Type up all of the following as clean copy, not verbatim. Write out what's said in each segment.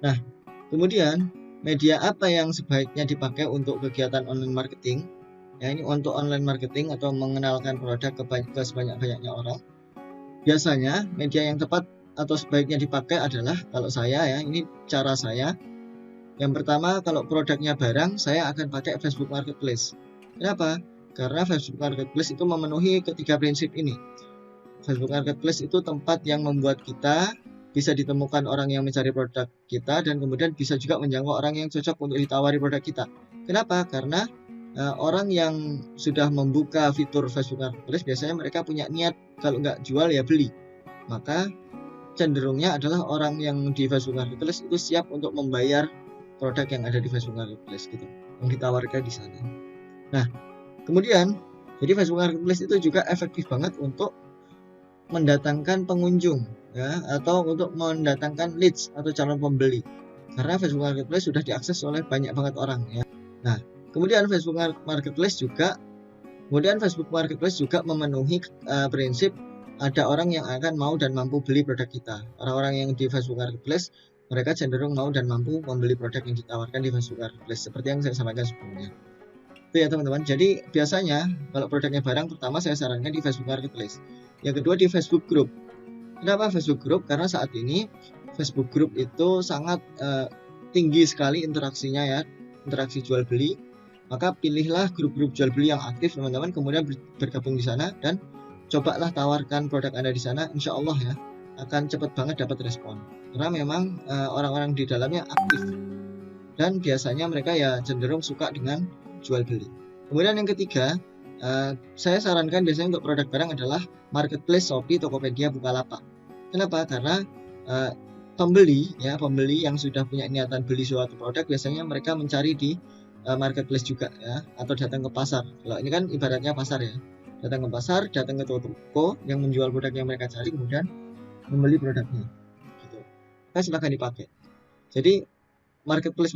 Nah, kemudian media apa yang sebaiknya dipakai untuk kegiatan online marketing? Ya, ini untuk online marketing atau mengenalkan produk ke sebanyak-banyaknya orang. Biasanya media yang tepat atau sebaiknya dipakai adalah, kalau saya ya, ini cara saya. Yang pertama, kalau produknya barang, saya akan pakai Facebook Marketplace. Kenapa? Karena Facebook Marketplace itu memenuhi ketiga prinsip ini. Facebook Marketplace itu tempat yang membuat kita bisa ditemukan orang yang mencari produk kita, dan kemudian bisa juga menjangkau orang yang cocok untuk ditawari produk kita. Kenapa? Karena orang yang sudah membuka fitur Facebook Marketplace biasanya mereka punya niat kalau nggak jual ya beli. Maka cenderungnya adalah orang yang di Facebook Marketplace itu siap untuk membayar produk yang ada di Facebook Marketplace gitu, yang ditawarkan di sana. Nah, kemudian jadi Facebook Marketplace itu juga efektif banget untuk mendatangkan pengunjung ya, atau untuk mendatangkan leads atau calon pembeli, karena Facebook Marketplace sudah diakses oleh banyak banget orang ya. Nah, kemudian Facebook Marketplace juga memenuhi prinsip ada orang yang akan mau dan mampu beli produk kita. Orang-orang yang di Facebook Marketplace mereka cenderung mau dan mampu membeli produk yang ditawarkan di Facebook Marketplace, seperti yang saya sampaikan sebelumnya. Itu ya teman-teman. Jadi biasanya kalau produknya barang, pertama saya sarankan di Facebook Marketplace. Yang kedua di Facebook Group. Kenapa Facebook Group? Karena saat ini Facebook Group itu sangat tinggi sekali interaksinya ya, interaksi jual beli. Maka pilihlah grup-grup jual beli yang aktif teman-teman, kemudian bergabung di sana dan cobalah tawarkan produk Anda di sana. Insya Allah ya akan cepat banget dapat respon. Karena memang orang-orang di dalamnya aktif dan biasanya mereka ya cenderung suka dengan jual beli. Kemudian yang ketiga, saya sarankan biasanya untuk produk barang adalah Marketplace, Shopee, Tokopedia, Bukalapak. Kenapa? Karena pembeli yang sudah punya niatan beli suatu produk biasanya mereka mencari di Marketplace juga ya, atau datang ke pasar. Kalau ini kan ibaratnya pasar ya, datang ke pasar, datang ke toko yang menjual produk yang mereka cari, kemudian membeli produknya gitu. Silahkan dipakai. Jadi Marketplace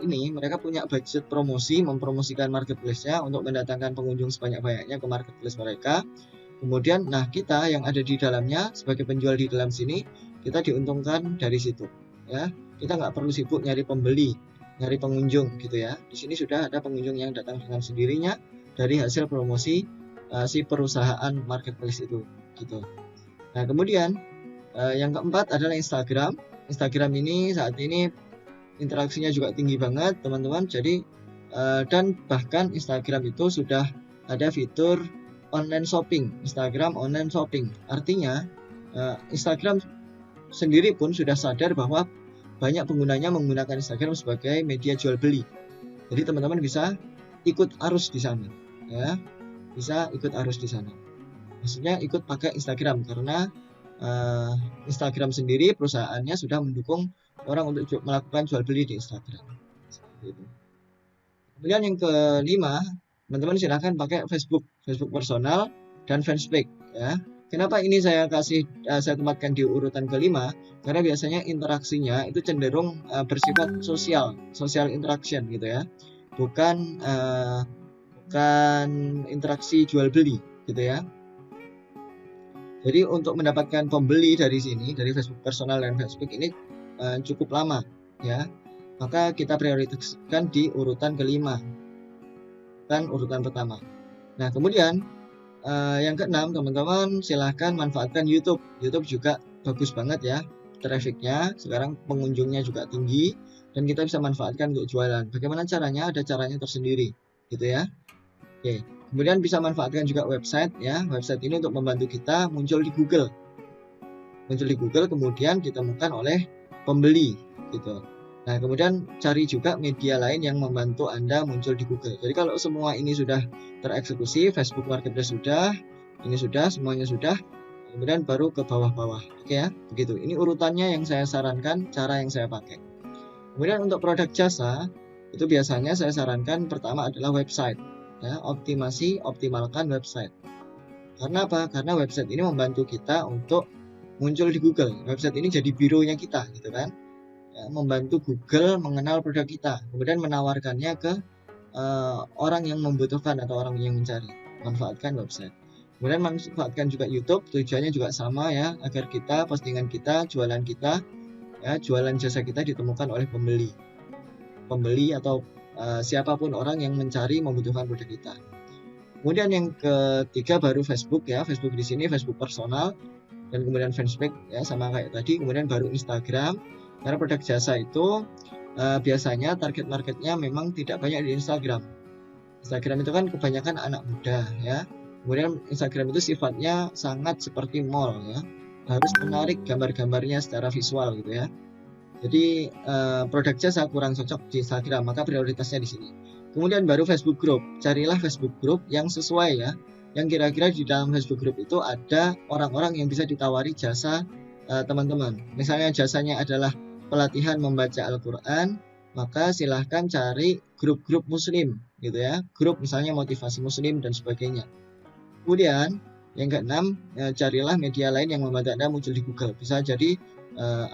ini mereka punya budget promosi, mempromosikan marketplace-nya untuk mendatangkan pengunjung sebanyak-banyaknya ke marketplace mereka. Kemudian, nah kita yang ada di dalamnya sebagai penjual di dalam sini, kita diuntungkan dari situ. Ya, kita nggak perlu sibuk nyari pembeli, nyari pengunjung gitu ya. Di sini sudah ada pengunjung yang datang dengan sendirinya dari hasil promosi si perusahaan marketplace itu, gitu. Nah kemudian yang keempat adalah Instagram. Instagram ini saat ini interaksinya juga tinggi banget teman-teman. Jadi dan bahkan Instagram itu sudah ada fitur online shopping, Instagram online shopping. Artinya Instagram sendiri pun sudah sadar bahwa banyak penggunanya menggunakan Instagram sebagai media jual beli. Jadi teman-teman bisa ikut arus di sana ya, bisa ikut arus di sana. Maksudnya ikut pakai Instagram karena Instagram sendiri perusahaannya sudah mendukung orang untuk melakukan jual beli di Instagram. Gitu. Kemudian yang kelima, teman-teman silahkan pakai Facebook personal dan fanspage ya. Kenapa ini saya tempatkan di urutan kelima? Karena biasanya interaksinya itu cenderung bersifat social interaction gitu ya, bukan interaksi jual beli gitu ya. Jadi untuk mendapatkan pembeli dari sini, dari Facebook personal dan fanspage ini cukup lama ya, maka kita prioritaskan di urutan kelima dan urutan pertama. Nah kemudian yang keenam teman-teman silahkan manfaatkan YouTube juga bagus banget ya, trafficnya sekarang, pengunjungnya juga tinggi dan kita bisa manfaatkan untuk jualan. Bagaimana caranya? Ada caranya tersendiri gitu ya. Oke, kemudian bisa manfaatkan juga website ya. Website ini untuk membantu kita muncul di Google, kemudian ditemukan oleh pembeli gitu. Nah kemudian cari juga media lain yang membantu Anda muncul di Google. Jadi kalau semua ini sudah tereksekusi, Facebook Marketplace sudah, ini sudah, semuanya sudah, kemudian baru ke bawah-bawah. Oke ya, begitu. Ini urutannya yang saya sarankan, cara yang saya pakai. Kemudian untuk produk jasa, itu biasanya saya sarankan pertama adalah website ya, optimalkan website. Karena apa? Karena website ini membantu kita untuk muncul di Google. Website ini jadi bironya kita gitu kan ya, membantu Google mengenal produk kita, kemudian menawarkannya ke orang yang membutuhkan atau orang yang mencari. Manfaatkan website. Kemudian manfaatkan juga YouTube, tujuannya juga sama ya, agar kita, postingan kita, jualan kita ya, jualan jasa kita ditemukan oleh pembeli atau siapapun orang yang mencari membutuhkan produk kita. Kemudian yang ketiga baru Facebook ya, Facebook di sini Facebook personal, dan kemudian fanspage ya sama kayak tadi, kemudian baru Instagram. Karena produk jasa itu biasanya target marketnya memang tidak banyak di Instagram. Instagram itu kan kebanyakan anak muda ya. Kemudian Instagram itu sifatnya sangat seperti mall ya, harus menarik gambar-gambarnya secara visual gitu ya. Jadi produk jasa kurang cocok di Instagram, maka prioritasnya di sini. Kemudian baru Facebook Group, carilah Facebook Group yang sesuai ya, yang kira-kira di dalam Facebook Group itu ada orang-orang yang bisa ditawari jasa teman-teman. Misalnya jasanya adalah pelatihan membaca Al-Quran, maka silahkan cari grup-grup muslim gitu ya, grup misalnya motivasi muslim dan sebagainya. Kemudian yang keenam, carilah media lain yang membantu Anda muncul di Google. Bisa jadi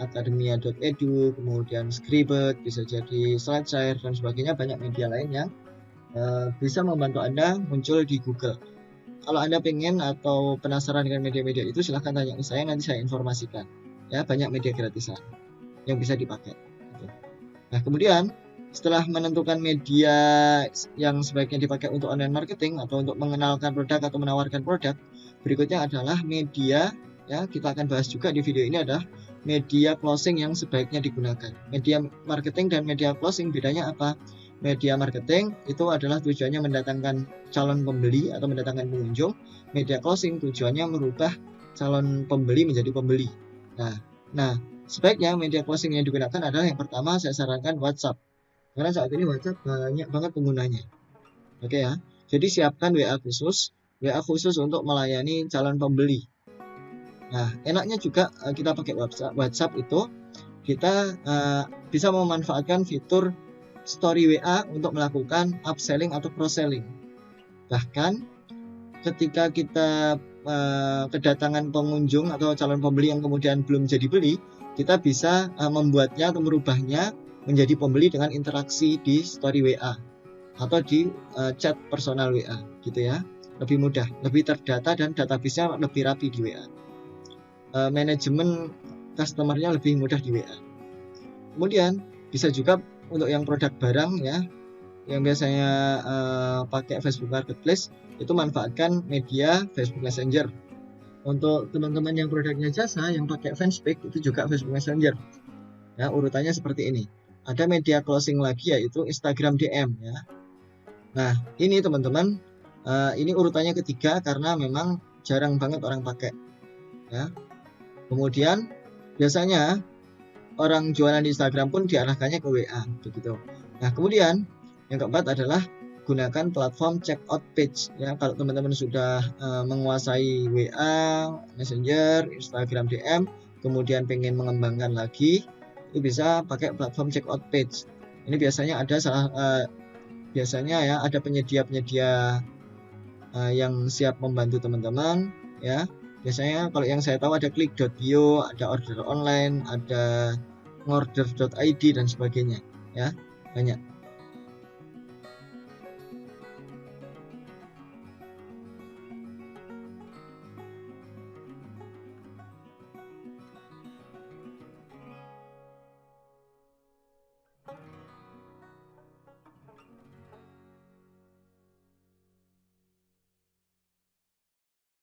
akademia.edu, kemudian Scribd, bisa jadi SlideShare dan sebagainya. Banyak media lain yang bisa membantu Anda muncul di Google. Kalau Anda pengen atau penasaran dengan media-media itu, silahkan tanya ke saya, nanti saya informasikan. Ya, banyak media gratisan yang bisa dipakai. Nah, kemudian setelah menentukan media yang sebaiknya dipakai untuk online marketing atau untuk mengenalkan produk atau menawarkan produk, berikutnya adalah media, ya kita akan bahas juga di video ini, adalah media closing yang sebaiknya digunakan. Media marketing dan media closing bedanya apa? Media marketing itu adalah tujuannya mendatangkan calon pembeli atau mendatangkan pengunjung. Media closing tujuannya merubah calon pembeli menjadi pembeli. Nah, sebaiknya media closing yang digunakan adalah yang pertama saya sarankan WhatsApp. Karena saat ini WhatsApp banyak banget penggunanya. Oke ya. Jadi siapkan WA khusus untuk melayani calon pembeli. Nah, enaknya juga kita pakai WhatsApp itu kita bisa memanfaatkan fitur story WA untuk melakukan upselling atau cross-selling. Bahkan ketika kita kedatangan pengunjung atau calon pembeli yang kemudian belum jadi beli, kita bisa membuatnya atau merubahnya menjadi pembeli dengan interaksi di story WA atau di chat personal WA gitu ya. Lebih mudah, lebih terdata, dan database-nya lebih rapi di WA. Manajemen customer-nya lebih mudah di WA. Kemudian bisa juga untuk yang produk barang ya, yang biasanya pakai Facebook Marketplace, itu manfaatkan media Facebook Messenger. Untuk teman-teman yang produknya jasa yang pakai fanspage, itu juga Facebook Messenger. Ya, urutannya seperti ini. Ada media closing lagi yaitu Instagram DM ya. Nah, ini teman-teman, ini urutannya ketiga karena memang jarang banget orang pakai ya. Kemudian biasanya orang jualan di Instagram pun diarahkannya ke WA begitu. Nah, kemudian yang keempat adalah gunakan platform checkout page ya. Kalau teman-teman sudah menguasai WA, Messenger, Instagram DM, kemudian pengen mengembangkan lagi, itu bisa pakai platform checkout page. Ini biasanya ada ada penyedia-penyedia yang siap membantu teman-teman ya. Biasanya kalau yang saya tahu ada klik.bio, ada order online, ada ngorder.id dan sebagainya ya, banyak.